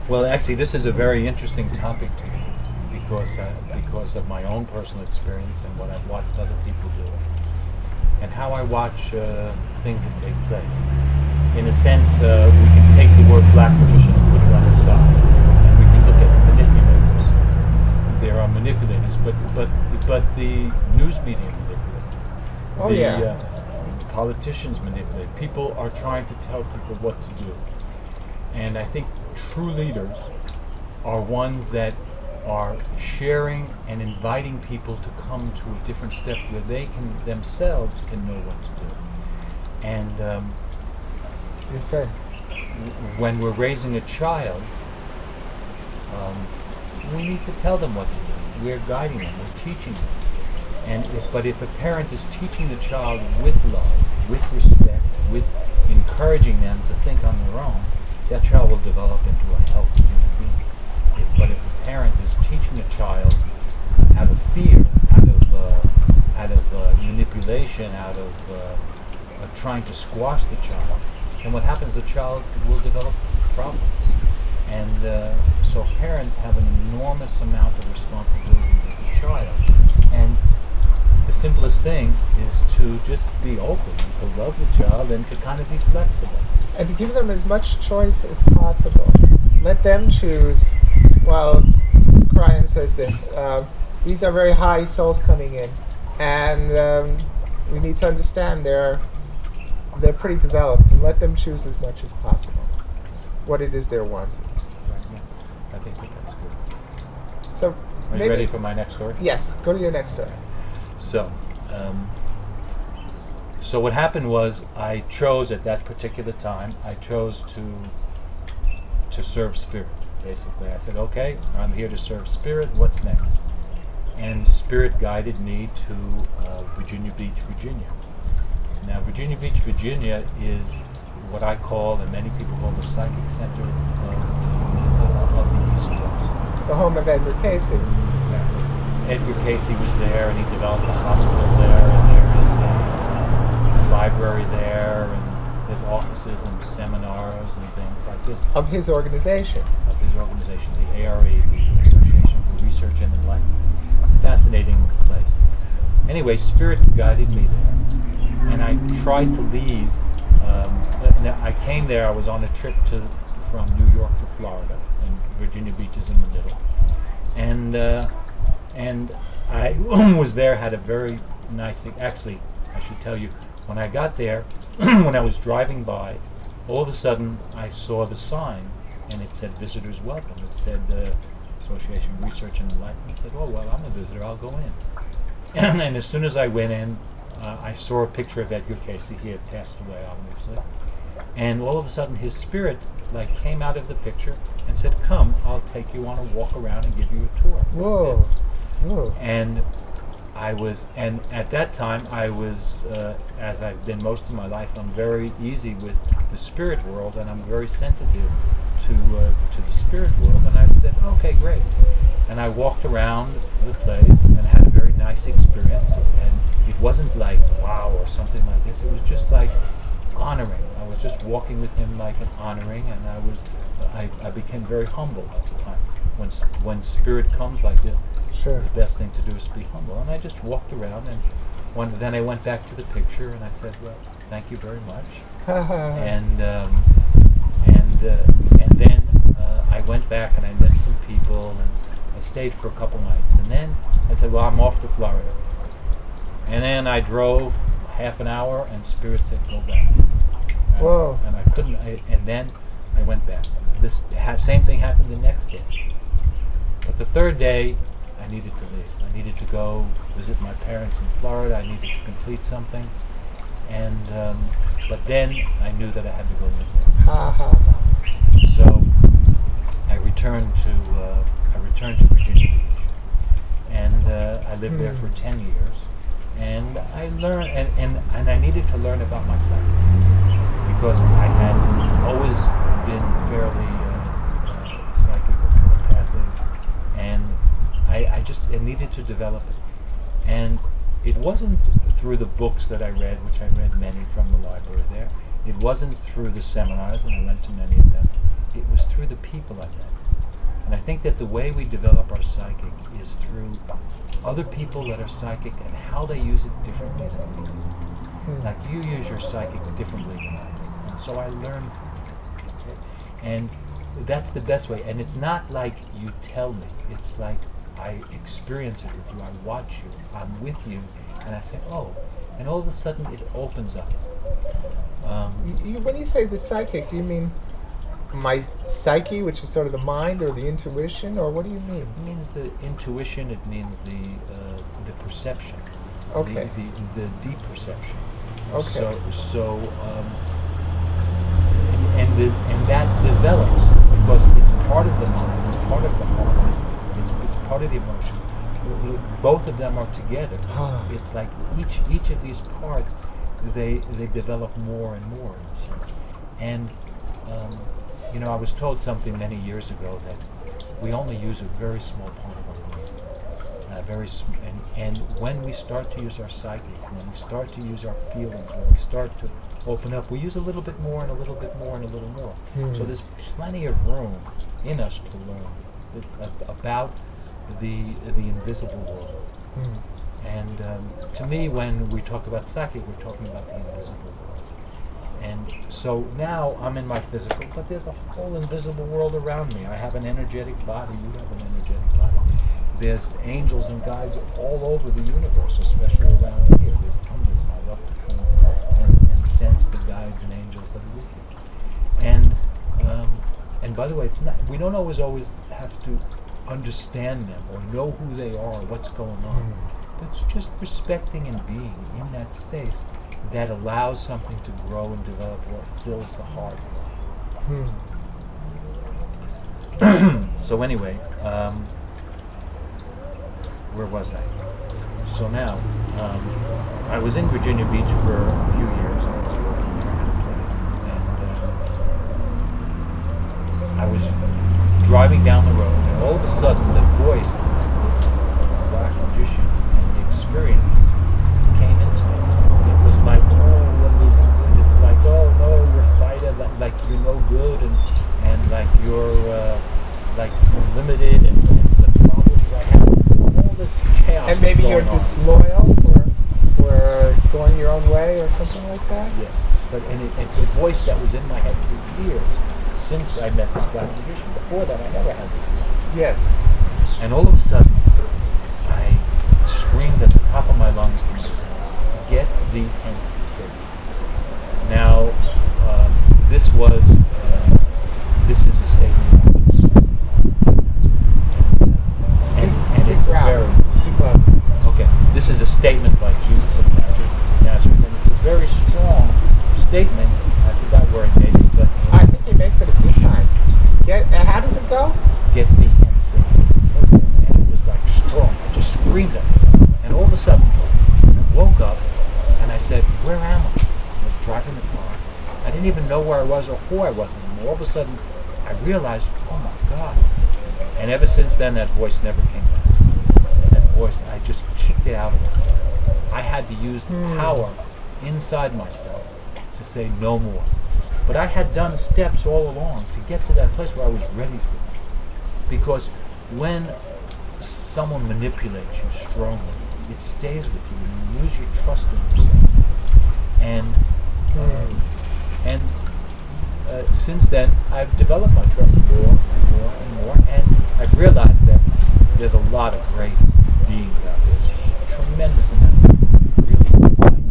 Well, actually, this is a very interesting topic to me because of my own personal experience and what I've watched other people do, and how I watch things that take place. In a sense, we can take the word Black magician and put it on the side, and we can look at manipulators. There are manipulators, but the news media manipulates. Oh, the politicians manipulate. People are trying to tell people what to do. And I think true leaders are ones that are sharing and inviting people to come to a different step where they can themselves can know what to do. And when we're raising a child, we need to tell them what to do. We're guiding them, we're teaching them. But if a parent is teaching the child with love, with respect, with encouraging them to think on their own, that child will develop into a healthy human being. But if a parent is teaching a child out of fear, out of manipulation, out of trying to squash the child, then what happens? The child will develop problems. And so parents have an enormous amount of responsibility with the child. And the simplest thing is to just be open and to love the child and to kind of be flexible. And to give them as much choice as possible. Let them choose. Well, Brian says this. These are very high souls coming in. And we need to understand they're pretty developed. And let them choose as much as possible what it is they're wanting. Right, yeah. I think that's good. So, are you ready for my next story? Yes, go to your next story. So what happened was I chose at that particular time, to serve Spirit, basically. I said, okay, I'm here to serve Spirit, what's next? And Spirit guided me to Virginia Beach, Virginia. Now, Virginia Beach, Virginia is what I call, and many people call, the psychic center of the East Coast. The home of Edgar Casey. Exactly. Edgar Casey was there, and he developed a hospital there, and there is a library there, and there's offices and seminars and things like this. Of his organization. Of his organization, the ARE, the Association for Research and Enlightenment. Fascinating place. Anyway, Spirit guided me there, and I tried to leave. I came there, I was on a trip from New York to Florida, and Virginia Beach is in the middle. And I was there, had a very nice thing. Actually, I should tell you, when I got there, when I was driving by, all of a sudden I saw the sign, and it said Visitors Welcome. It said Association for Research and Enlightenment. I said, oh, well, I'm a visitor, I'll go in. And as soon as I went in, I saw a picture of Edgar Casey. He had passed away, obviously. And all of a sudden his spirit came out of the picture and said, come, I'll take you on a walk around and give you a tour. Whoa. Whoa. And at that time I was, as I've been most of my life, I'm very easy with the spirit world, and I'm very sensitive to the spirit world. And I said, okay, great. And I walked around the place and had a very nice experience. And it wasn't like wow or something like this. It was just like honoring. I was just walking with him like an honoring, and I became very humble at the time. When spirit comes like this, sure, the best thing to do is to be humble. And I just walked around, and then I went back to the picture, and I said, well, thank you very much. and then I went back and I met some people, and I stayed for a couple nights. And then I said, well, I'm off to Florida. And then I drove half an hour, and Spirit said, go back. Whoa. And I couldn't, and then I went back. This same thing happened the next day. But the third day, I needed to leave. I needed to go visit my parents in Florida. I needed to complete something. And, but then I knew that I had to go live there. So I returned to Virginia Beach. And I lived there for 10 years. And I learned, and I needed to learn about myself, because I had always been fairly psychic or telepathic, and I just needed to develop it. And it wasn't through the books that I read, which I read many from the library there. It wasn't through the seminars, and I went to many of them. it was through the people I met. And I think that the way we develop our psychic is through other people that are psychic and how they use it differently than we do. Like you use your psychic differently than I do. And so I learned from it. Okay? And that's the best way. And it's not like you tell me. It's like I experience it with you. I watch you. I'm with you. And I say, oh. And all of a sudden it opens up. When you say the psychic, do you mean my psyche, which is sort of the mind, or the intuition, or what do you mean? It means the intuition. It means the perception. Okay. The deep perception. Okay. And that develops because it's part of the mind, it's part of the heart, it's part of the emotion. Both of them are together. It's like each of these parts, they develop more and more in a sense. And I was told something many years ago that we only use a very small part of our brain. And when we start to use our psychic, when we start to use our feelings, when we start to open up, we use a little bit more and a little bit more and a little more. So there's plenty of room in us to learn about the invisible world. And to me, when we talk about psychic, we're talking about the invisible world. And so now I'm in my physical, but there's a whole invisible world around me. I have an energetic body, you have an energetic body. There's angels and guides all over the universe, especially around here. There's tons of them. I love to come and sense the guides and angels that are with you. And by the way, it's not. We don't always have to understand them or know who they are, what's going on. It's just respecting and being in that space that allows something to grow and develop or fills the heart. So anyway, where was I? So now, I was in Virginia Beach for a few years. I was working there at a place, and I was driving down the road, and all of a sudden, the voice of this black magician and the experience came into me. It was like, it's like, oh no, you're fighter, like you're no good, and like you're limited, and the problems I have, all this chaos. And maybe you're disloyal for going your own way or something like that? Yes, but it's a voice that was in my head for years since I met this black magician. Before that, I never had this. Yes. And all of a sudden, I screamed at the top of my lungs to myself, "Get thee hence, Satan." Now, this is a statement. Speak loud. Okay, this is a statement by Jesus of Nazareth, and it's a very strong statement. I forgot where he made it, but I think he makes it a few times. How does it go? Get thee hence, Satan. And it was like strong. I just screamed at myself, and all of a sudden, I woke up, and I said, "Where am I?" I was driving the car. I didn't even know where I was or who I was anymore. All of a sudden, I realized, oh my God. And ever since then, that voice never came back. That voice, I just kicked it out of myself. I had to use the power inside myself to say no more. But I had done steps all along to get to that place where I was ready for it. Because when someone manipulates you strongly, it stays with you, and you lose your trust in yourself. And since then, I've developed my trust more and more and more, and I've realized that there's a lot of great beings out there. There's a tremendous amount of really fine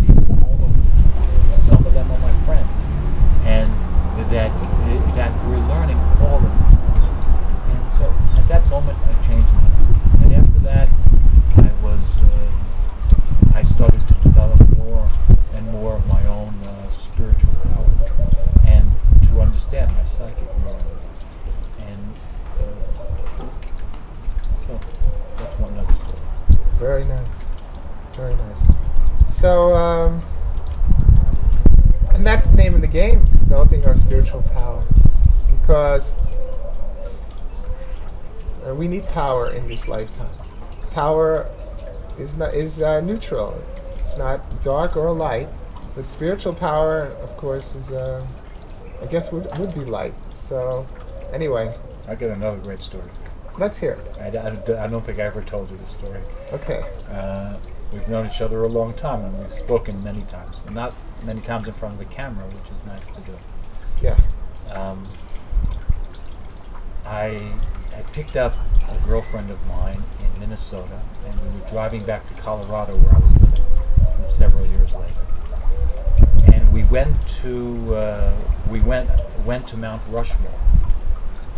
people all over. Some of them are my friends, and that we're learning all of them. And so at that moment, I changed my life. And after that, I started to develop more and more of my own spiritual power, and to understand my psychic more. And so that's one other story. Very nice. Very nice. So, and that's the name of the game, developing our spiritual power. Because we need power in this lifetime. Power is neutral. It's not dark or light. But spiritual power, of course, is I guess would be like. So, anyway, I got another great story. let's hear it. I don't think I ever told you this story. Okay. We've known each other a long time, and we've spoken many times. Not many times in front of the camera, which is nice to do. Yeah. I picked up a girlfriend of mine in Minnesota, and we were driving back to Colorado, where I was living several years later. And we went to Mount Rushmore.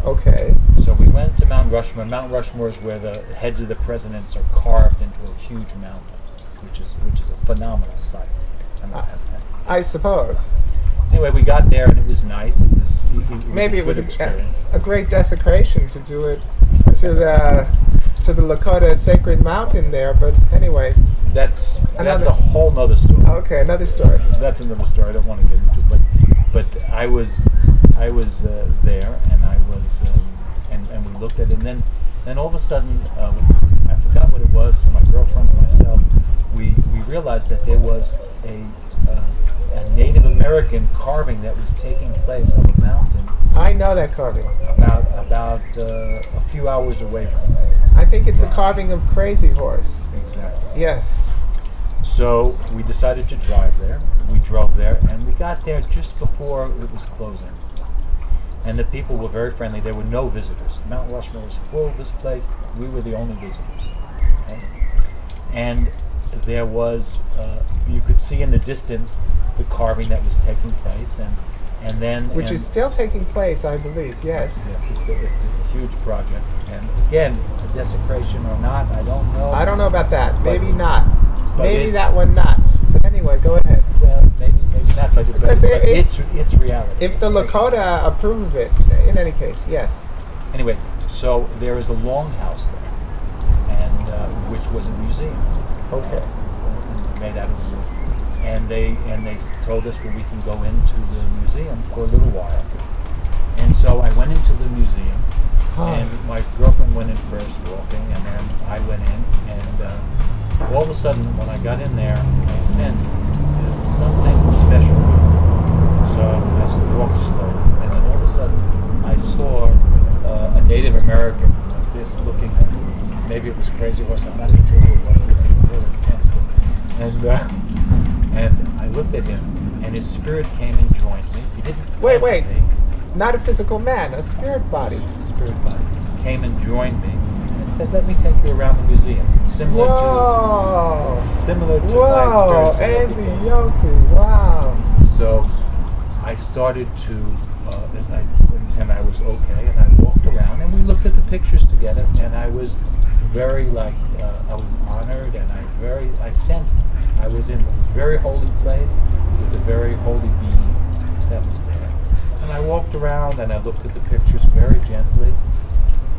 Okay. So we went to Mount Rushmore. Mount Rushmore is where the heads of the presidents are carved into a huge mountain, which is a phenomenal sight. I suppose. Anyway, we got there and it was nice. Maybe it was experience. a great desecration to do it to the Lakota sacred mountain there. But anyway, that's a whole nother story. Okay, another story. That's another story I don't want to get into. But I was there, and I was and we looked at it, and then all of a sudden I forgot what it was. My girlfriend and myself, we realized that there was a Native American carving that was taking place on the mountain. I know that carving. About a few hours away from there. I think it's a carving of Crazy Horse. Exactly. Yes. So we decided to drive there. We drove there, and we got there just before it was closing. And the people were very friendly. There were no visitors. Mount Rushmore was full of this place. We were the only visitors. Okay? And there was, you could see in the distance the carving that was taking place, and then which is still taking place, I believe. Yes. Yes, it's a huge project, and again, a desecration or not, I don't know. I don't know about that. Maybe not. But maybe that one not. But anyway, go ahead. Well, maybe not, but it's reality. If the Lakota approve of it, in any case, yes. Anyway, so there is a longhouse there, and which was a museum. Okay. Made out of wood. And they told us, well, we can go into the museum for a little while. And so I went into the museum, and my girlfriend went in first walking, and then I went in, and all of a sudden, when I got in there, I sensed there's something special here. So I walked slowly, and then all of a sudden, I saw a Native American like this looking at me. Maybe it was Crazy Horse, I'm not even sure who it was, looking really intensely. And I looked at him, and his spirit came and joined me. He didn't. Wait. Not a physical man, a spirit body. Spirit body came and joined me, and said, "Let me take you around the museum." Similar to my experience. Easy, Yofi, wow. So I started to, and I was okay, and I walked around, and we looked at the pictures together, and I was very I was honored, and I sensed I was in a very holy place with a very holy being that was there. And I walked around and I looked at the pictures very gently.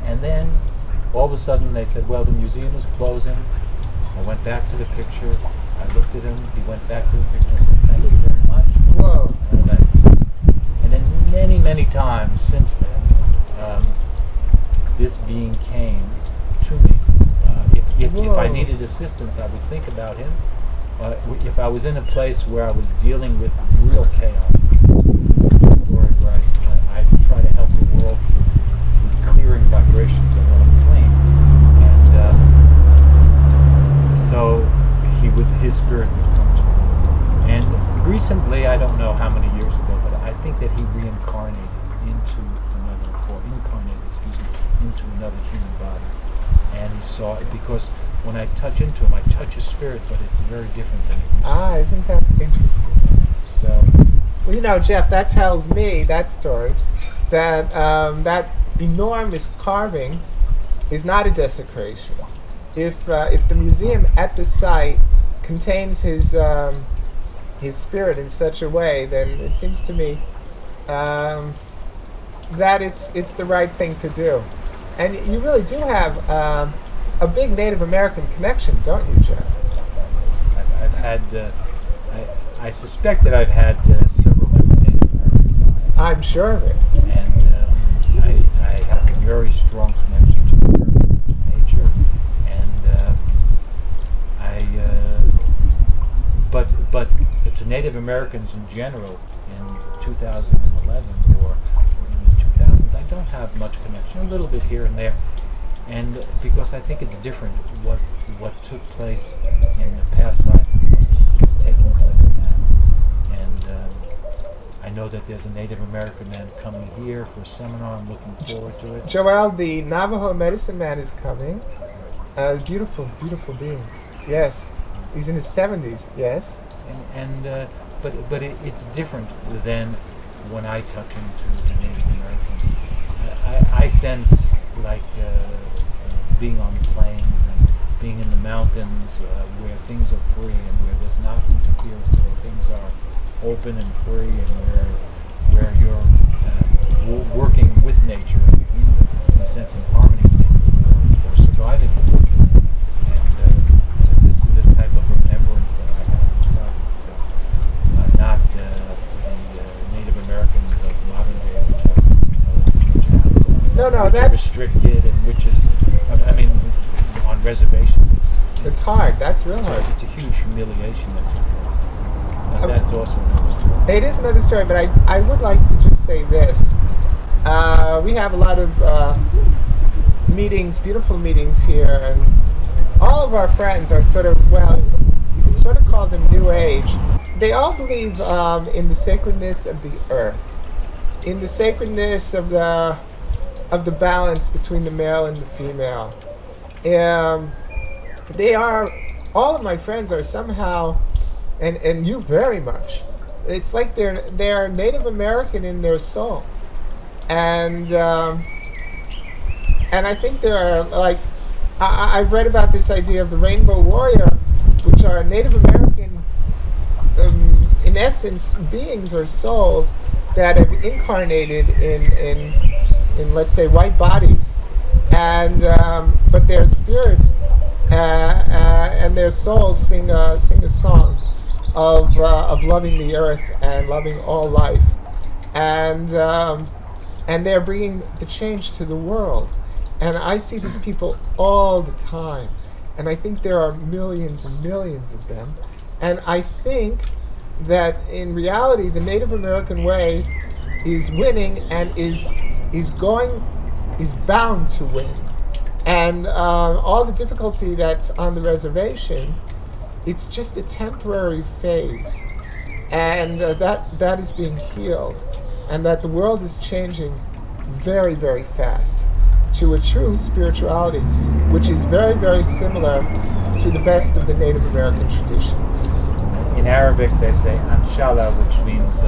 And then all of a sudden they said, well, the museum is closing. I went back to the picture. I looked at him. He went back to the picture and said, thank you very much. Whoa. And then many, many times since then, this being came to me. If I needed assistance, I would think about him. If I was in a place where I was dealing with real chaos, or where I try to help the world through clearing vibrations of what I'm playing, and so his spirit would come to me. And recently, I don't know how many years ago, but I think that he reincarnated into another human body. And he saw it, because when I touch into him, I touch his spirit, but it's very different than it used to. Isn't that interesting? So, well, Jeff, that tells me, that story, that that enormous carving is not a desecration. If the museum at the site contains his spirit in such a way, then it seems to me that it's the right thing to do. And you really do have a big Native American connection, don't you, Jeff? I've had, I suspect that I've had several different Native American lives. I'm sure of it. And I have a very strong connection to nature. And but to Native Americans in general, 2011 or in the 2000s, I don't have much connection, a little bit here and there. And because I think it's different what took place in the past life and what is taking place now. And I know that there's a Native American man coming here for a seminar. I'm looking forward to it. Joel, the Navajo medicine man is coming. Beautiful, beautiful being. Yes. He's in his 70s, yes. But it's different than when I touch into the Native American. I sense like being on the plains and being in the mountains where things are free and where there's not interference, where things are open and free, and where you're working with nature in a sense in harmony with nature or surviving with nature. And this is the type of remembrance that I have inside. So not the Native Americans of modern day, No, which that's are restricted and which is, I mean, on reservations. It's hard. That's real hard. It's a huge humiliation that took place. But that's also another story. It is another story, but I would like to just say this. We have a lot of meetings, beautiful meetings here, and all of our friends are sort of, well, you can sort of call them New Age. They all believe in the sacredness of the earth, in the sacredness of the balance between the male and the female. They are, all of my friends are somehow, and you very much, it's like they're Native American in their soul. And I think they're like, I've read about this idea of the Rainbow Warrior, which are Native American, in essence, beings or souls that have incarnated in let's say, white bodies, and but their spirits and their souls sing a song of loving the earth and loving all life, and they're bringing the change to the world. And I see these people all the time, and I think there are millions and millions of them. And I think that in reality, the Native American way is winning and is bound to win. And all the difficulty that's on the reservation, it's just a temporary phase, and that is being healed, and that the world is changing very, very fast to a true spirituality, which is very, very similar to the best of the Native American traditions. In Arabic, they say "Anshallah," which means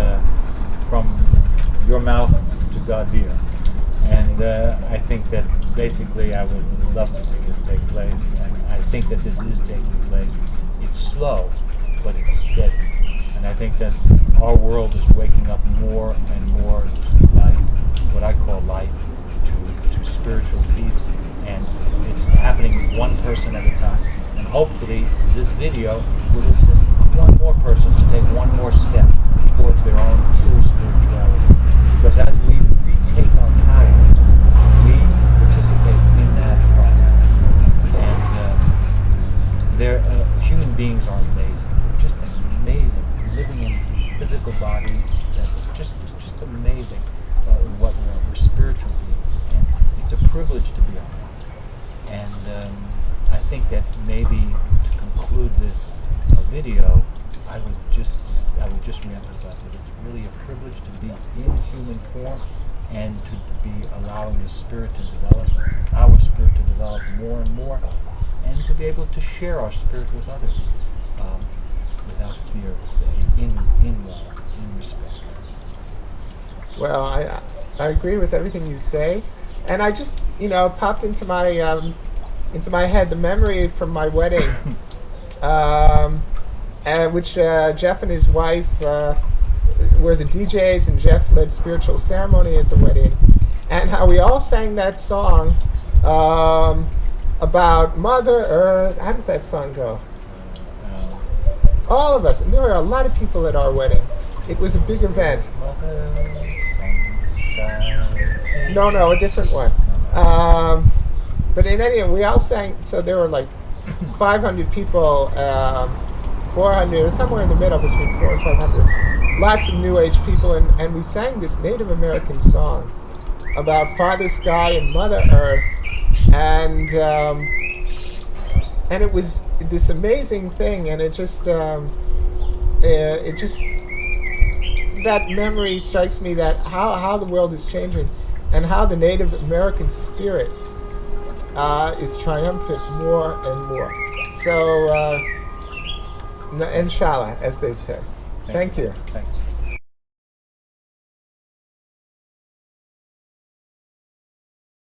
from your mouth to God's ear. And I think that basically I would love to see this take place, and I think that this is taking place. It's slow, but it's steady. And I think that our world is waking up more and more to light, what I call light, to spiritual peace, and it's happening one person at a time. And hopefully this video will assist one more person to take one more step towards their own true spirituality. Because as we retake our power, we participate in that process. And human beings are amazing. They're just amazing. Living in physical bodies, that's just amazing. What we are. We're spiritual beings, and it's a privilege to be on earth. And I think that maybe to conclude this video, I would just reemphasize that it's really a privilege to be in human form and to be allowing the spirit to develop, our spirit to develop more and more, and to be able to share our spirit with others without fear, in love, in respect. Well, I agree with everything you say, and I just popped into my head the memory from my wedding, which Jeff and his wife were the DJs, and Jeff led spiritual ceremony at the wedding, and how we all sang that song about Mother Earth. How does that song go? All of us, and there were a lot of people at our wedding. It was a big event. No, a different one. But in any event, we all sang, so there were like 500 people, 400, somewhere in the middle between 400 and 500. lots of New Age people, and we sang this Native American song about Father Sky and Mother Earth, and it was this amazing thing, and it just that memory strikes me, that how the world is changing, and how the Native American spirit is triumphant more and more. So, inshallah, as they say. Thank you. Thanks.